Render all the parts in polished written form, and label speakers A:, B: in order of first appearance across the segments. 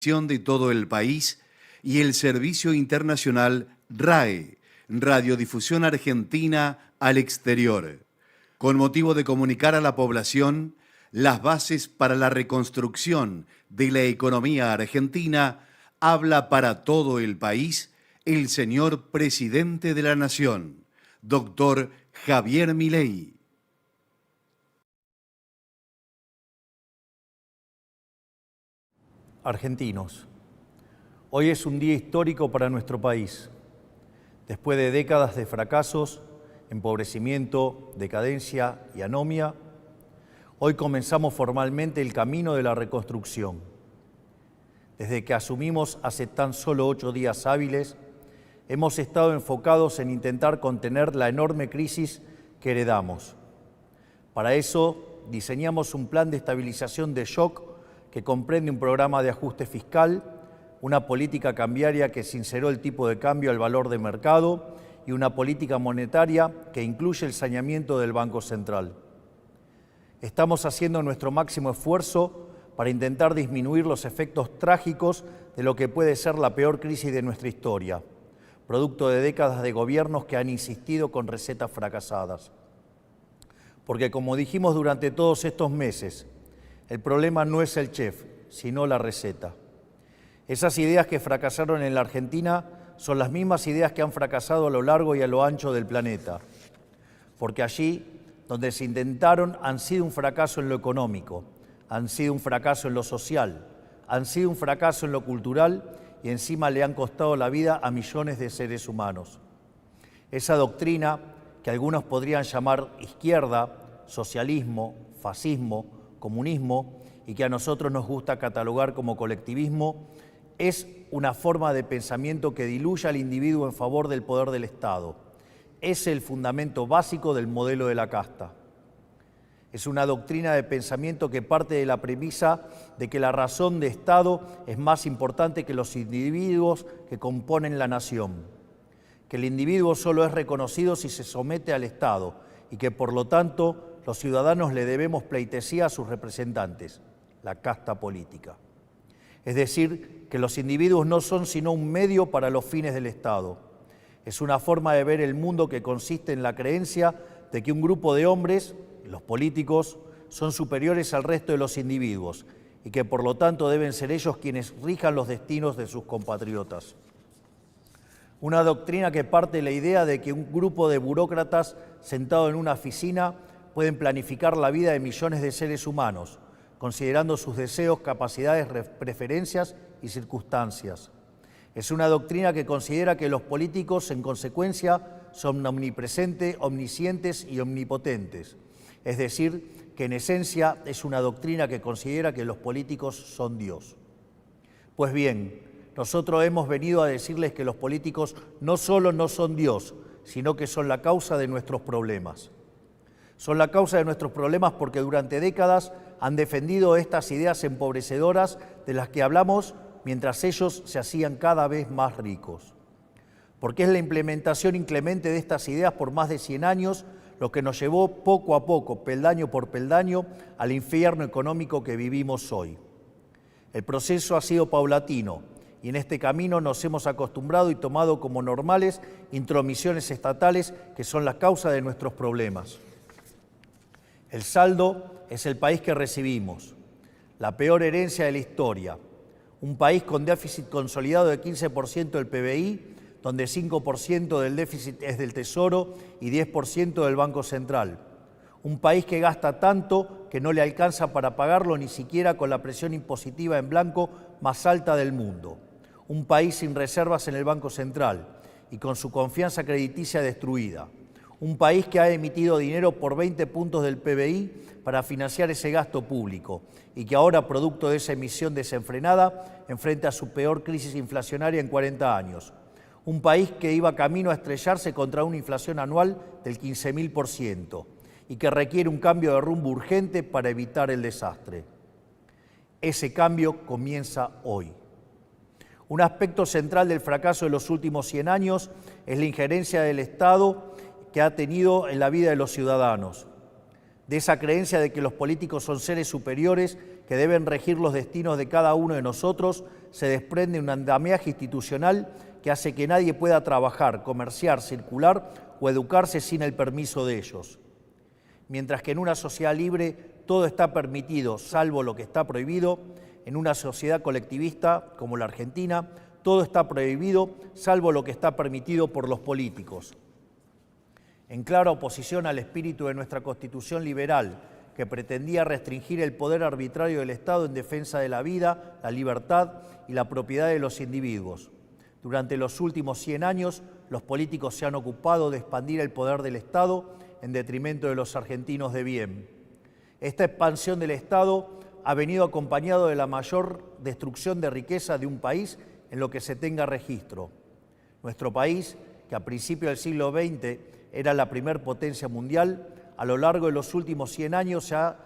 A: de todo el país y el servicio internacional RAE, Radiodifusión Argentina al Exterior, con motivo de comunicar a la población las bases para la reconstrucción de la economía argentina. Habla para todo el país el señor Presidente de la Nación, doctor Javier Milei.
B: Argentinos, hoy es un día histórico para nuestro país. Después de décadas de fracasos, empobrecimiento, decadencia y anomia, hoy comenzamos formalmente el camino de la reconstrucción. Desde que asumimos hace tan solo 8 días hábiles, hemos estado enfocados en intentar contener la enorme crisis que heredamos. Para eso, diseñamos un plan de estabilización de shock que comprende un programa de ajuste fiscal, una política cambiaria que sinceró el tipo de cambio al valor de mercado y una política monetaria que incluye el saneamiento del Banco Central. Estamos haciendo nuestro máximo esfuerzo para intentar disminuir los efectos trágicos de lo que puede ser la peor crisis de nuestra historia, producto de décadas de gobiernos que han insistido con recetas fracasadas. Porque como dijimos durante todos estos meses, el problema no es el chef, sino la receta. Esas ideas que fracasaron en la Argentina son las mismas ideas que han fracasado a lo largo y a lo ancho del planeta. Porque allí, donde se intentaron, han sido un fracaso en lo económico, han sido un fracaso en lo social, han sido un fracaso en lo cultural y encima le han costado la vida a millones de seres humanos. Esa doctrina, que algunos podrían llamar izquierda, socialismo, fascismo, comunismo, y que a nosotros nos gusta catalogar como colectivismo, es una forma de pensamiento que diluye al individuo en favor del poder del Estado. Es el fundamento básico del modelo de la casta. Es una doctrina de pensamiento que parte de la premisa de que la razón de Estado es más importante que los individuos que componen la nación, que el individuo solo es reconocido si se somete al Estado y que por lo tanto los ciudadanos le debemos pleitesía a sus representantes, la casta política. Es decir, que los individuos no son sino un medio para los fines del Estado. Es una forma de ver el mundo que consiste en la creencia de que un grupo de hombres, los políticos, son superiores al resto de los individuos y que por lo tanto deben ser ellos quienes rijan los destinos de sus compatriotas. Una doctrina que parte de la idea de que un grupo de burócratas sentado en una oficina pueden planificar la vida de millones de seres humanos, considerando sus deseos, capacidades, preferencias y circunstancias. Es una doctrina que considera que los políticos, en consecuencia, son omnipresentes, omniscientes y omnipotentes. Es decir, que en esencia es una doctrina que considera que los políticos son Dios. Pues bien, nosotros hemos venido a decirles que los políticos no solo no son Dios, sino que son la causa de nuestros problemas. Son la causa de nuestros problemas porque durante décadas han defendido estas ideas empobrecedoras de las que hablamos mientras ellos se hacían cada vez más ricos. Porque es la implementación inclemente de estas ideas por más de 100 años lo que nos llevó poco a poco, peldaño por peldaño, al infierno económico que vivimos hoy. El proceso ha sido paulatino y en este camino nos hemos acostumbrado y tomado como normales intromisiones estatales que son la causa de nuestros problemas. El saldo es el país que recibimos, la peor herencia de la historia, un país con déficit consolidado de 15% del PBI, donde 5% del déficit es del Tesoro y 10% del Banco Central. Un país que gasta tanto que no le alcanza para pagarlo ni siquiera con la presión impositiva en blanco más alta del mundo. Un país sin reservas en el Banco Central y con su confianza crediticia destruida. Un país que ha emitido dinero por 20 puntos del PBI para financiar ese gasto público y que ahora, producto de esa emisión desenfrenada, enfrenta su peor crisis inflacionaria en 40 años. Un país que iba camino a estrellarse contra una inflación anual del 15.000% y que requiere un cambio de rumbo urgente para evitar el desastre. Ese cambio comienza hoy. Un aspecto central del fracaso de los últimos 100 años es la injerencia del Estado que ha tenido en la vida de los ciudadanos, de esa creencia de que los políticos son seres superiores que deben regir los destinos de cada uno de nosotros, se desprende un andamiaje institucional que hace que nadie pueda trabajar, comerciar, circular o educarse sin el permiso de ellos. Mientras que en una sociedad libre todo está permitido, salvo lo que está prohibido, en una sociedad colectivista como la Argentina, todo está prohibido, salvo lo que está permitido por los políticos. En clara oposición al espíritu de nuestra Constitución liberal, que pretendía restringir el poder arbitrario del Estado en defensa de la vida, la libertad y la propiedad de los individuos. Durante los últimos 100 años, los políticos se han ocupado de expandir el poder del Estado en detrimento de los argentinos de bien. Esta expansión del Estado ha venido acompañado de la mayor destrucción de riqueza de un país en lo que se tenga registro. Nuestro país, que a principios del siglo XX era la primer potencia mundial, a lo largo de los últimos 100 años se ha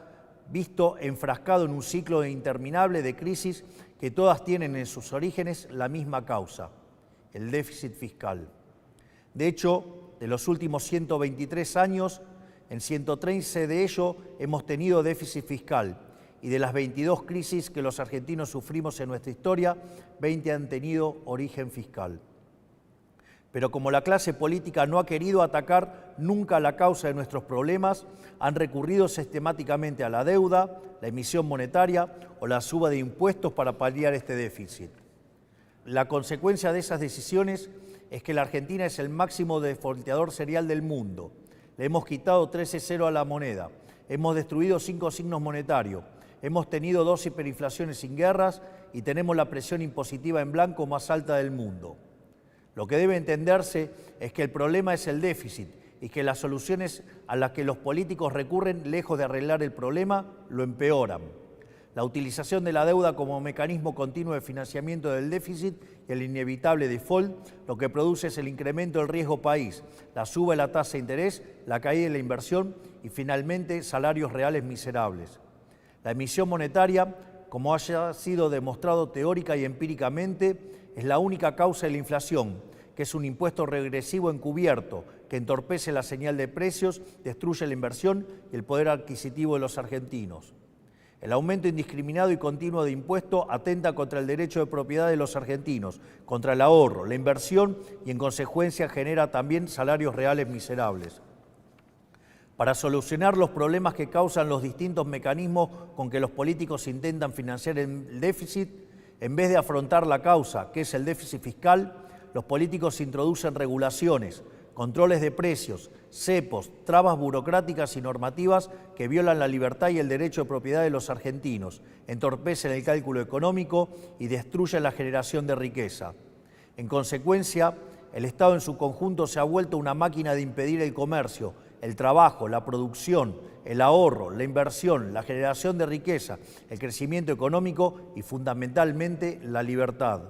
B: visto enfrascado en un ciclo interminable de crisis que todas tienen en sus orígenes la misma causa, el déficit fiscal. De hecho, de los últimos 123 años, en 113 de ellos hemos tenido déficit fiscal, y de las 22 crisis que los argentinos sufrimos en nuestra historia, 20 han tenido origen fiscal. Pero como la clase política no ha querido atacar nunca la causa de nuestros problemas, han recurrido sistemáticamente a la deuda, la emisión monetaria o la suba de impuestos para paliar este déficit. La consecuencia de esas decisiones es que la Argentina es el máximo defaulteador serial del mundo. Le hemos quitado 13-0 a la moneda, hemos destruido 5 signos monetarios, hemos tenido 2 hiperinflaciones sin guerras y tenemos la presión impositiva en blanco más alta del mundo. Lo que debe entenderse es que el problema es el déficit y que las soluciones a las que los políticos recurren, lejos de arreglar el problema, lo empeoran. La utilización de la deuda como mecanismo continuo de financiamiento del déficit y el inevitable default, lo que produce es el incremento del riesgo país, la suba de la tasa de interés, la caída de la inversión y finalmente salarios reales miserables. La emisión monetaria, como haya sido demostrado teórica y empíricamente, es la única causa de la inflación, que es un impuesto regresivo encubierto que entorpece la señal de precios, destruye la inversión y el poder adquisitivo de los argentinos. El aumento indiscriminado y continuo de impuestos atenta contra el derecho de propiedad de los argentinos, contra el ahorro, la inversión y en consecuencia genera también salarios reales miserables. Para solucionar los problemas que causan los distintos mecanismos con que los políticos intentan financiar el déficit, en vez de afrontar la causa, que es el déficit fiscal, los políticos introducen regulaciones, controles de precios, cepos, trabas burocráticas y normativas que violan la libertad y el derecho de propiedad de los argentinos, entorpecen el cálculo económico y destruyen la generación de riqueza. En consecuencia, el Estado en su conjunto se ha vuelto una máquina de impedir el comercio, el trabajo, la producción, el ahorro, la inversión, la generación de riqueza, el crecimiento económico y fundamentalmente la libertad.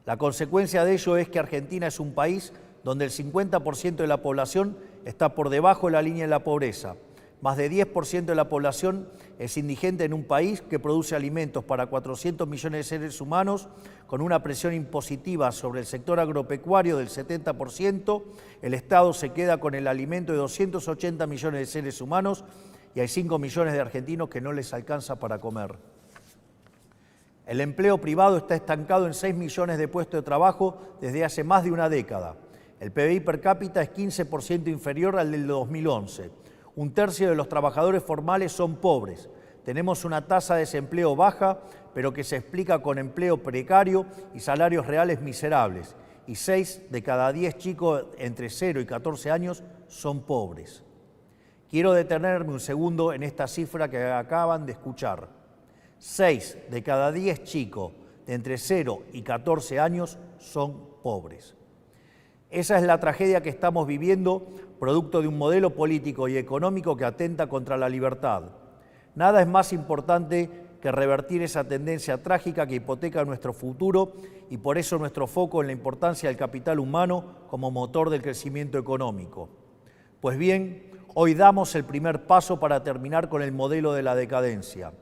B: La consecuencia de ello es que Argentina es un país donde el 50% de la población está por debajo de la línea de la pobreza. Más de 10% de la población es indigente en un país que produce alimentos para 400 millones de seres humanos, con una presión impositiva sobre el sector agropecuario del 70%, el Estado se queda con el alimento de 280 millones de seres humanos y hay 5 millones de argentinos que no les alcanza para comer. El empleo privado está estancado en 6 millones de puestos de trabajo desde hace más de una década. El PBI per cápita es 15% inferior al del 2011. Un tercio de los trabajadores formales son pobres. Tenemos una tasa de desempleo baja, pero que se explica con empleo precario y salarios reales miserables. Y 6 de cada 10 chicos entre 0 y 14 años son pobres. Quiero detenerme un segundo en esta cifra que acaban de escuchar. 6 de cada 10 chicos de entre 0 y 14 años son pobres. Esa es la tragedia que estamos viviendo, producto de un modelo político y económico que atenta contra la libertad. Nada es más importante que revertir esa tendencia trágica que hipoteca nuestro futuro y por eso nuestro foco en la importancia del capital humano como motor del crecimiento económico. Pues bien, hoy damos el primer paso para terminar con el modelo de la decadencia.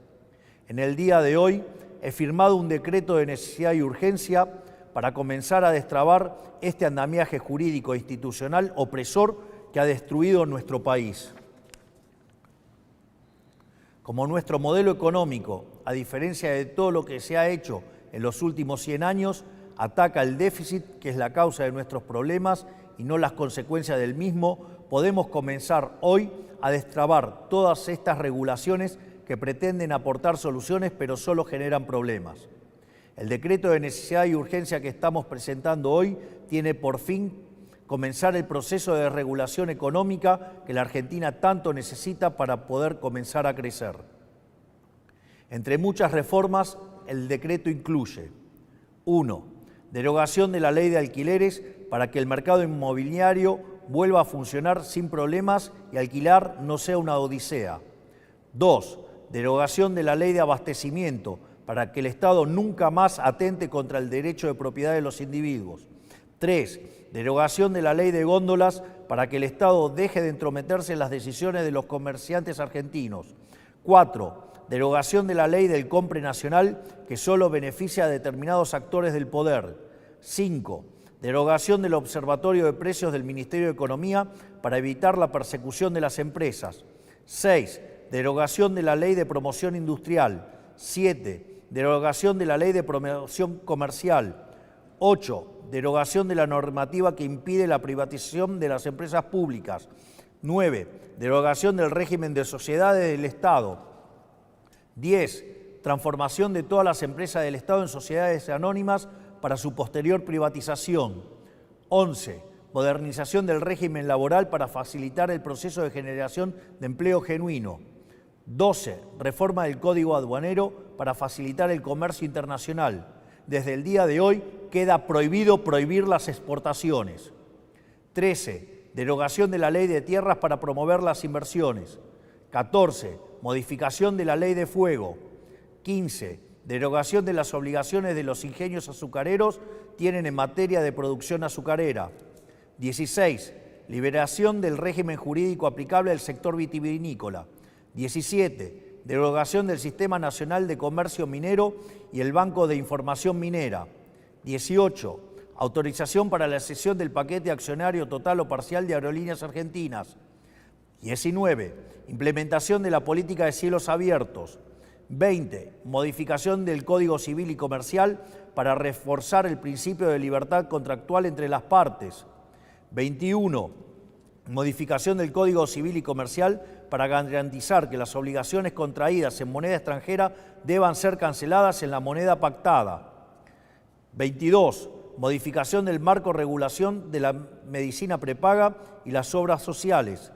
B: En el día de hoy he firmado un decreto de necesidad y urgencia para comenzar a destrabar este andamiaje jurídico e institucional opresor que ha destruido nuestro país. Como nuestro modelo económico, a diferencia de todo lo que se ha hecho en los últimos 100 años, ataca el déficit, que es la causa de nuestros problemas y no las consecuencias del mismo, podemos comenzar hoy a destrabar todas estas regulaciones que pretenden aportar soluciones pero solo generan problemas. El decreto de necesidad y urgencia que estamos presentando hoy tiene por fin comenzar el proceso de regulación económica que la Argentina tanto necesita para poder comenzar a crecer. Entre muchas reformas, el decreto incluye: 1. Derogación de la ley de alquileres para que el mercado inmobiliario vuelva a funcionar sin problemas y alquilar no sea una odisea. 2. Derogación de la ley de abastecimiento para que el Estado nunca más atente contra el derecho de propiedad de los individuos. 3. Derogación de la ley de góndolas para que el Estado deje de entrometerse en las decisiones de los comerciantes argentinos. 4. Derogación de la ley del compre nacional que solo beneficia a determinados actores del poder. 5. Derogación del Observatorio de Precios del Ministerio de Economía para evitar la persecución de las empresas. 6. Derogación de la ley de promoción industrial. 7. Derogación de la ley de promoción comercial. 8. Derogación de la normativa que impide la privatización de las empresas públicas. 9. Derogación del régimen de sociedades del Estado. 10. Transformación de todas las empresas del Estado en sociedades anónimas para su posterior privatización. 11. Modernización del régimen laboral para facilitar el proceso de generación de empleo genuino. 12. Reforma del Código Aduanero para facilitar el comercio internacional. Desde el día de hoy queda prohibido prohibir las exportaciones. 13. Derogación de la ley de tierras para promover las inversiones. 14. Modificación de la ley de fuego. 15. Derogación de las obligaciones de los ingenios azucareros tienen en materia de producción azucarera. 16. Liberación del régimen jurídico aplicable al sector vitivinícola. 17. Derogación del Sistema Nacional de Comercio Minero y el Banco de Información Minera. 18. Autorización para la cesión del paquete accionario total o parcial de Aerolíneas Argentinas. 19. Implementación de la política de cielos abiertos. 20. Modificación del Código Civil y Comercial para reforzar el principio de libertad contractual entre las partes. 21. Modificación del Código Civil y Comercial para garantizar que las obligaciones contraídas en moneda extranjera deban ser canceladas en la moneda pactada. 22. Modificación del marco regulación de la medicina prepaga y las obras sociales.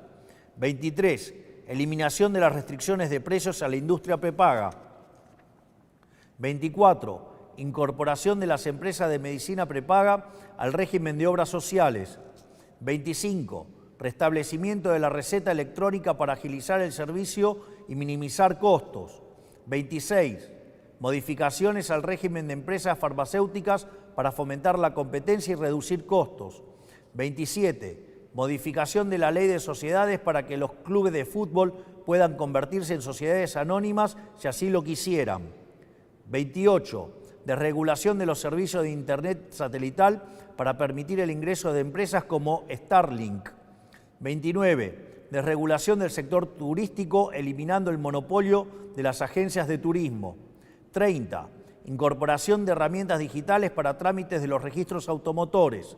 B: 23. Eliminación de las restricciones de precios a la industria prepaga. 24. Incorporación de las empresas de medicina prepaga al régimen de obras sociales. 25. Restablecimiento de la receta electrónica para agilizar el servicio y minimizar costos. 26. Modificaciones al régimen de empresas farmacéuticas para fomentar la competencia y reducir costos. 27. Modificación de la ley de sociedades para que los clubes de fútbol puedan convertirse en sociedades anónimas si así lo quisieran. 28. Desregulación de los servicios de Internet satelital para permitir el ingreso de empresas como Starlink. 29. Desregulación del sector turístico eliminando el monopolio de las agencias de turismo. 30. Incorporación de herramientas digitales para trámites de los registros automotores.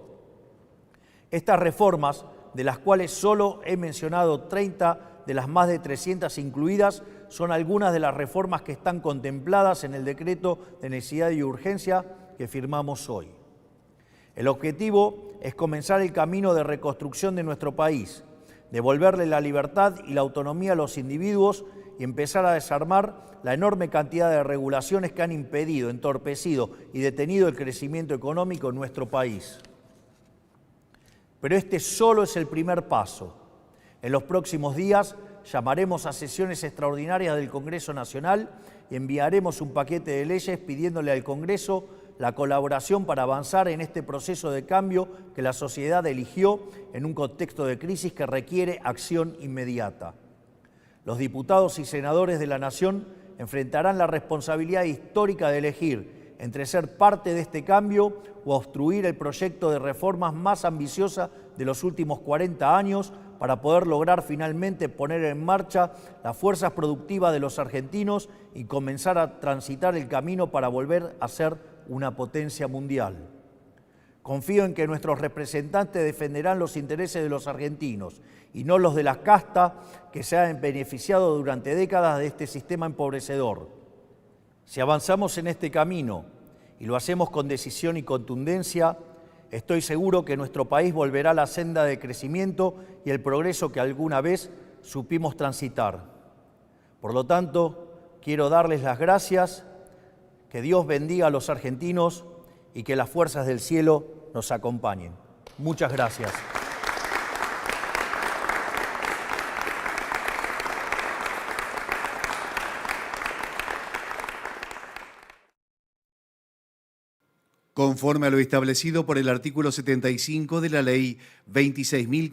B: Estas reformas, de las cuales solo he mencionado 30 de las más de 300 incluidas, son algunas de las reformas que están contempladas en el decreto de necesidad y urgencia que firmamos hoy. El objetivo es comenzar el camino de reconstrucción de nuestro país, devolverle la libertad y la autonomía a los individuos y empezar a desarmar la enorme cantidad de regulaciones que han impedido, entorpecido y detenido el crecimiento económico en nuestro país. Pero este solo es el primer paso. En los próximos días llamaremos a sesiones extraordinarias del Congreso Nacional y enviaremos un paquete de leyes pidiéndole al Congreso la colaboración para avanzar en este proceso de cambio que la sociedad eligió en un contexto de crisis que requiere acción inmediata. Los diputados y senadores de la Nación enfrentarán la responsabilidad histórica de elegir entre ser parte de este cambio o obstruir el proyecto de reformas más ambiciosa de los últimos 40 años para poder lograr finalmente poner en marcha las fuerzas productivas de los argentinos y comenzar a transitar el camino para volver a ser una potencia mundial. Confío en que nuestros representantes defenderán los intereses de los argentinos y no los de las castas que se han beneficiado durante décadas de este sistema empobrecedor. Si avanzamos en este camino y lo hacemos con decisión y contundencia, estoy seguro que nuestro país volverá a la senda de crecimiento y el progreso que alguna vez supimos transitar. Por lo tanto, quiero darles las gracias, que Dios bendiga a los argentinos y que las fuerzas del cielo nos acompañen. Muchas gracias.
A: Conforme a lo establecido por el artículo 75 de la Ley 26.500